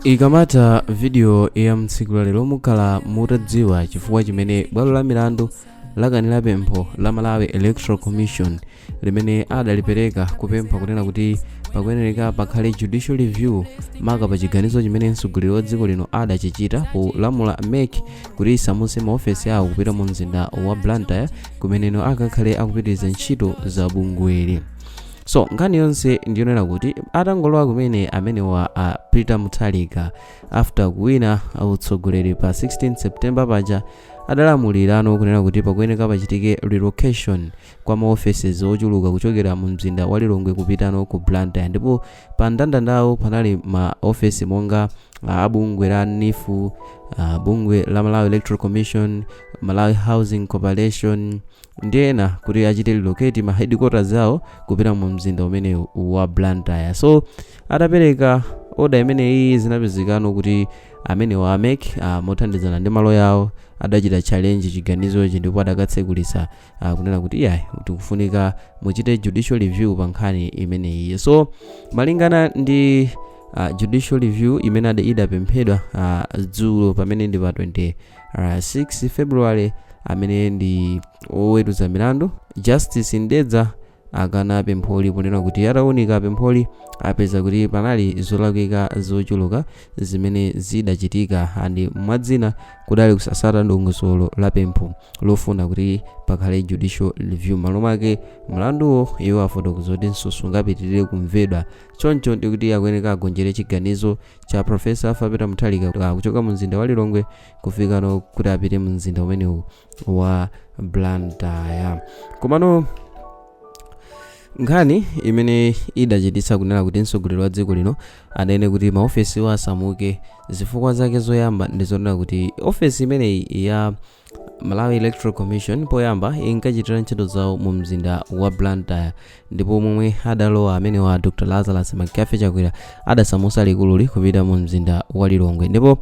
Ikamata video ya mtsiku lero mukhala mutadziwa chifukwa chimene bwalo la milandu lakanira pempho la Malawi Electoral Commission limene adalipereka kupempha kunena kuti pakuyenereka pakhale judicial review maka pa chiganizo chimene mtsogoleri wa dziko lino adachichita polamula MEC kuti isamuse maofesi awo kupita mu mzinda wa Blantyre kumeneno akakhale akupitiriza ntchito za bungweli. So nkhani yonse ndiyonera kuti atangolowa kumene amene wa Peter Mutharika after kuwina utsogoleri pa 16 September paja adalamulirano kunena kuti pakuyeneka pachitike relocation kwa maofeses ochuluka kuchokera mu mzinda wa Lilongwe kupitano ku Blantyre, ndipo pa mndandanda panali maofesi monga abungwe la NIFU, bungwe la Malawi Electoral Commission, Malawi Housing Corporation ndiena kuti achite relocate ma headquarters awo kupita mu mzinda umene wa Blantyre. So adapereka order imene iyi zinapezekano kuti amene wa MEC mothandizana ndi malo yawo adachita challenge chiganizochi ndipo adakatsekulisa kunena kuti iyayi tikufunika muchite judicial review pa nkhani imene iyi. So malingana ndi judicial review imene idapemphedwa dzulo pamene ndi pa 26 February amene ndi oweruza milandu Justice Ndedza akana pempholi ponena kuti atawunika pempholi apeza kuti panali zolakwika zochuluka zimene zidachitika andi mwadzina kudali kusasata ndongosolo la pempho lofuna kuti pakhale judicial review. Malo make mlanduwo iwo afotokoza kuti sungapitirire kumvedwa choncho ndi kuti akuyeneka agonjere chiganizo cha Professor Peter Mutharika kuchoka mu mzinda wa Lilongwe kufikano kuti apite mu mzinda umenewu wa Blantyre. Komano nkhani imene idachititsa kunena kuti mtsogoleri wa dziko lino anene kuti maofesi wa asamuke zifukwa zake zoyamba ndizonena kuti ofesi imeneyi ya Malawi Electoral Commission poyamba inkachitira ntchito zawo mu mzinda wa Blantyre, ndipo momwe adalowa amene wa Dr. Lazarus Magafe Chakwera adasamusa likululi kupita mu mzinda wa Lilongwe, ndipo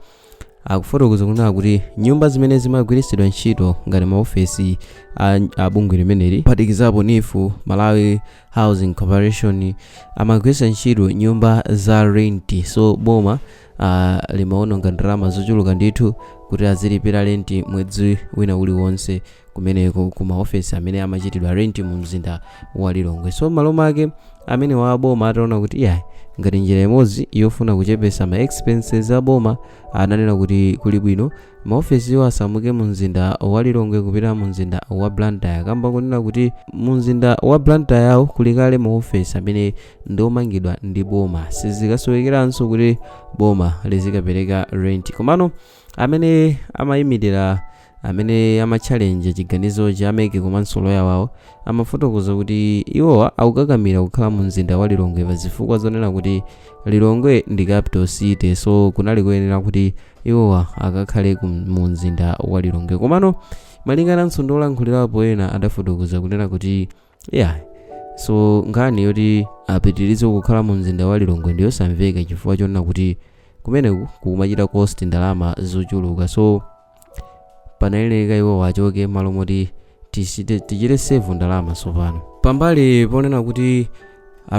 akufotokoza kunena kuti nyumba zimene zimagwiritsidwa ntchito ngati maofesi abungwe limeneli phatikizapo NIFU, Malawi Housing Corporation amagwiritsa ntchito nyumba za rent. So boma limaononga ndalama zochuluka ndithu kuti azilipira rent mwezi wina uliwonse kumeneko ku maofesi amene amachitidwa rent mu mzinda wa Lilongwe. So malo make amene wa boma ataona kuti iyayi ngati njira imodzi yofuna kuchepesa ma expenses a boma ananena kuti kuli bwino maofesi asamuke mu mzinda wa Lilongwe kupita mu mzinda wa Blantyre, kamba kunena kuti mu mzinda wa Blantyre yawo kulikale maofesi amene ndiomangidwa ndi boma, sizikasowekeranso kuti boma lizikapereka rent. Komano amene amayimirira amene ama-challenge chiganizo cha MEC komanso loya wawo amafotokoza kuti iwowa akukakamira kukhala mu mzinda wa Lilongwe pa zifukwa zonena kuti Lilongwe ndi capital city, so kunali kuyenera kuti iwowa akakhale mu mzinda wa Lilongwe. Komano malingana ndi olankhulirapo ena adafotokoza kunena kuti so nkhani yoti apitirize kukhala mu mzinda wa Lilongwe ndiyosamveka chifukwa chonena kuti kumeneku kumachita cost ndalama zochuluka, so panayeneka iwo wachoke malo moti tichite save ndalama. Sopano pambali ponena kuti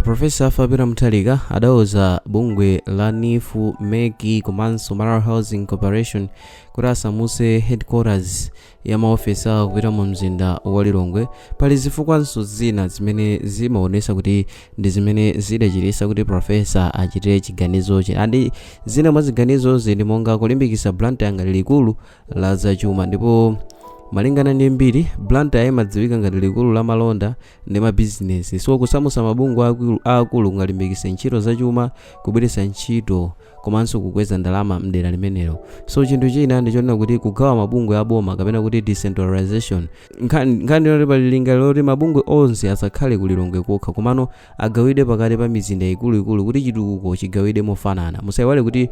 Professor Peter Mutharika adauza bungwe la NIFU, MEC komanso Malawi Housing Corporation kuti asamuse headquarters ya maofesi awo kupita mu mzinda wa Lilongwe pali zifukwanso zina zimene zimaonesa kuti ndi zimene zidachititsa kuti Professor achite chiganizochi, andi zina mwa ziganizozi ndi monga kulimbikitsa Blantyre ngati likulu la zachuma, ndipo malingana ndi mbiri Blantyre imadziwika ngati likulu la malonda ndi mabizinesi. So kusamusa mabungwe akulu ngalimbikitsa ntchito zachuma, kubweretsa ntchito komanso kukweza ndalama mdera limenelo. So chinthu china ndichonena kuti kugawa mabungwe aboma kapena kuti decentralization, nkhani yoti pali lingaliro loti mabungwe onse asakhale ku Lilongwe kokha komano agawidwe pakati pa mizinda ikuluikulu kuti chitukuko chigawidwe mofanana. Musayiwale kuti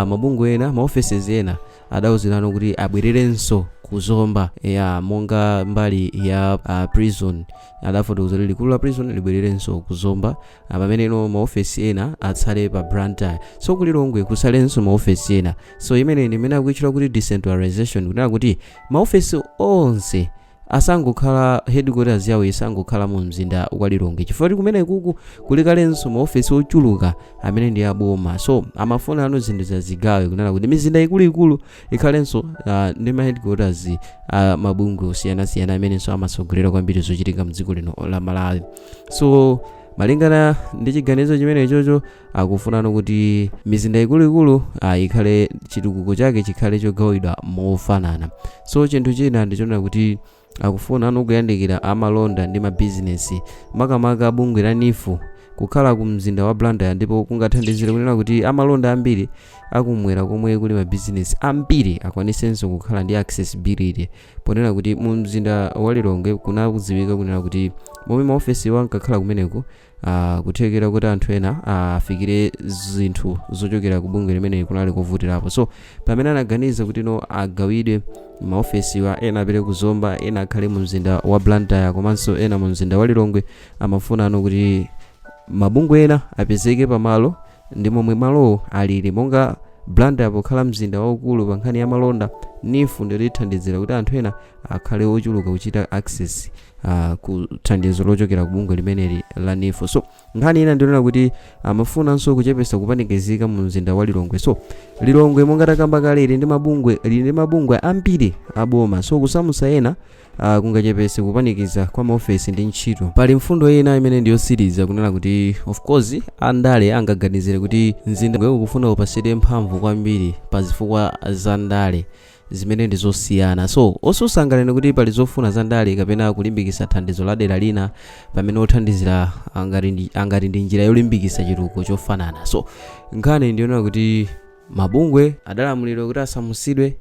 mabungwe ena maofeses ena adawuzirano kuti abwererenso kuzomba monga mbali ya prison adafotokoza kuti likulu la prison libwererenso kuzomba pameneno maofesi ena atsale pa Blantyre. So ku Lilongwe kusalenso maofesi ena. So imene akuichula kuti decentralization kunena kuti maofesi onse asangokhala headquarters yawo isangokhala mu mzinda wa Lilongwe chifukwa kumene kuku kulikalenso maofesi ochuluka amene ndi aboma. So amafuna ano zinthu zazigawe kunena kuti mizinda ikuluikulu ikhalenso ndi ma headquarters mabungwe osiyanasiyana amenenso amasogolera kwambiri zochitika mdziko lino la Malawi. So malingana ndi chiganizo chimene chocho akufunano kuti mizinda ikuluikulu ikhale chitukuko chake chikhale chogawidwa mofanana. So chinthu china ndichona kuti akufuna kuyandikira amalonda ndi mabizinesi makamaka bungwe la NIFU kukhala ku mzinda wa Blantyre, ndipo kungathandizire kunena kuti amalonda ambiri akumwera komwe kuli mabizinesi ambiri akwanisenso kukhala ndi accessibility, ponena kuti mu mzinda wa Lilongwe kunakudziwika kunena kuti momwe maofesi wankakhala kumeneko kuthekera kuti anthu ena afikire zinthu zochokera ku bungwe limene kunali kuvutirapo. So pamene anaganiza kuti agawidwe maofesi wa ena apite ku Zomba, ena akhale mu mzinda wa Blantyre, komanso ena mu mzinda wa Lilongwe, amafuna kuti mabungwe ena apezeke pamalo ndi momwe malowo alili. Monga Blantyre pokhala mzinda waukulu pa nkhani ya malonda, NIFU ndiyo ithandizira kuti anthu ena akhale ochuluka kuchita access ku thandizo lochokera ku bungwe limeneli la NIFU. So nkhani ina ndionera kuti amafunanso kuchepesa kupanikizika mu mzinda wa Lilongwe. So Lilongwe monga takamba kale ili ndi mabungwe ambiri aboma, so kusamusa ena kungachepese kupanikiza kwa maofesi ndi ntchito. Pali mfundo ina imene ndiyosiriza kunena kuti of course andale angaganizire kuti mzinda ukufuna upasidwe mphamvu kwambiri pa zifukwa za ndale zimene ndi zosiyana. So osusangalene kuti pali zofuna za ndale kapena kulimbikisa thandizo la dera lina pamene othandizira angati ndi njira yolimbikisa chitukuko chofanana. So nkhani ndiona kuti mabungwe adalamulidwa kuti asamusidwe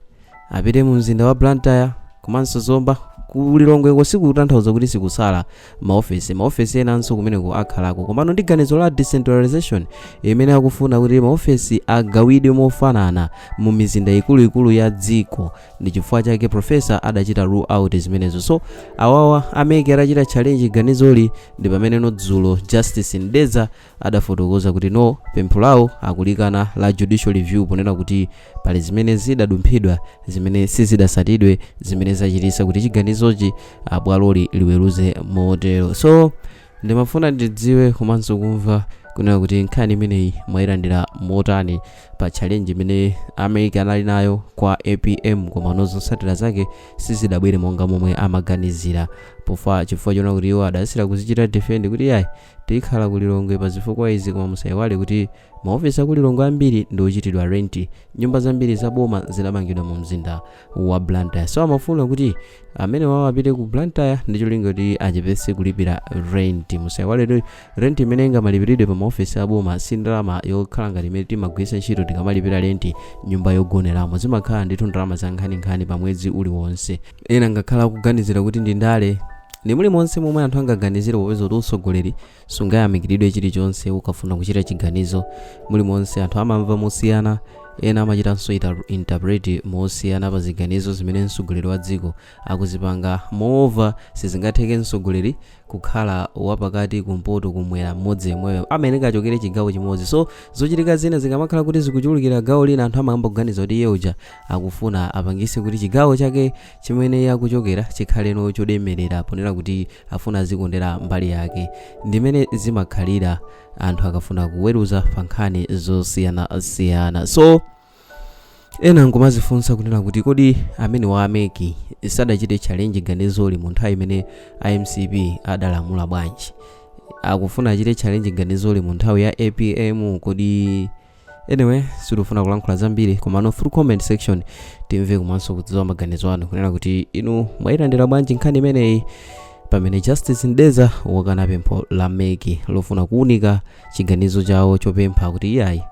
apite mu mzinda wa Blantyre komanso Zomba. Ku Lilongwe sikutanthauza kuti sikusala maofesi enanso kumeneko akhalako, komano ndi ganizo la decentralization imene akufuna kuti maofesi agawidwe mofanana mu mizinda ikuluikulu ya dziko. Ndi chifukwa chake professor adachita rule out zimenezo. So awawa ameke adachita challenge ganizoli, ndi pamene dzulo Justice Ndeza adafotokoza kuti pempho lawo akulikana la judicial review, ponena kuti pali zimene zidadumphidwa, zimene sizidasatidwe, zimene zachitisa kuti chiganizochi bwaloli liweruze motero. So ndimafuna ndidziwe komanso kumva kunena kuti nkhani imeneyi mwayilandira motani pa challenge imene America anali nayo kwa APM, koma zotsatira zake sizidabwere monga momwe amaganizira chifukwa chona kuti iwo adasira kuzichita defend kuti tikhala ku Lilongwe pa zifukwa izi, koma musayiwale kuti maofesi aku Lilongwe ambiri ndi ochitidwa rent. Nyumba zambiri za boma zidamangidwa mu mzinda wa Blantyre. So amafuna kuti amene wawo apite ku Blantyre ndi cholinga kuti achepese kulipira rent. Musayiwale rent imene ingamalipiridwe pa maofesi a boma si ndalama yokhala ngati imene timagwisa ntchito tikamalipira rent nyumba yogoneramo, zimakhala ndi ndalama za nkhani pa mwezi uliwonse. Ena ngakhala kuganizira kuti ndi ndale ndi muli monse momwe anthu angaganizire popeza kuti usogoleri sungayamikiridwe chilichonse ukafuna kuchita chiganizo. Muli monse anthu amamva mosiyana, ena amachitanso interpret mosiyana pa ziganizo zimene msogoleri wa dziko akuzipanga. Moreover sizingatheke msogoleri kukhala wapakati kumpoto kumwera mmodzi yemweyo amene achokere chigawo chimodzi. So zochitika zina zikamakhala kuti zikuchulukira gawo lina, anthu amayamba kuganiza kuti iye uja akufuna apangise kuti chigawo chake chimene akuchokera chikhaleno chodemerera, ponera kuti afuna azikondera mbali yake. Ndimene zimakhalira anthu akafuna kuweruza pa nkhani zosiyana. So ena ngumazifunsa kunena kuti kodi amene wa ameki sadachite challenge ganizoli mu nthawi imene IMCP adalamula bwanji, akufuna achite challenge ganizoli mu nthawi ya APM kodi? Anyway, sitifuna kulankhula zambiri, komano through comment section timve komanso kudziwa maganizo anu kunena kuti inu mwayilandira bwanji nkhani imeneyi pamene Justice Ndeza wakana pempho la meki lofuna kuunika chiganizo chawo chopempha kuti iyayi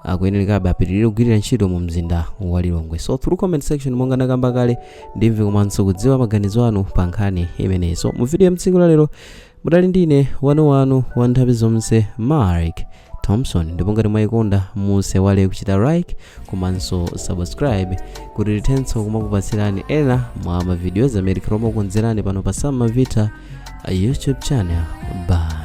akuyenera apitirire kugwirira ntchito mu mzinda wa Lilongwe. So through comment section monga ndakamba kale ndimve komanso kudziwa maganizo anu pa nkhani imeneyi. So mu video ya mtsiku la lero mudali ndine wanu wa nthawi zonse Mark Thompson, ndipo ngati mwayikonda musewale kuchita like komanso subscribe kuti tithenso kumakupatsirani ena mwa ma videos amene timakonzerani pano pa Sam Mavita YouTube channel. Bye.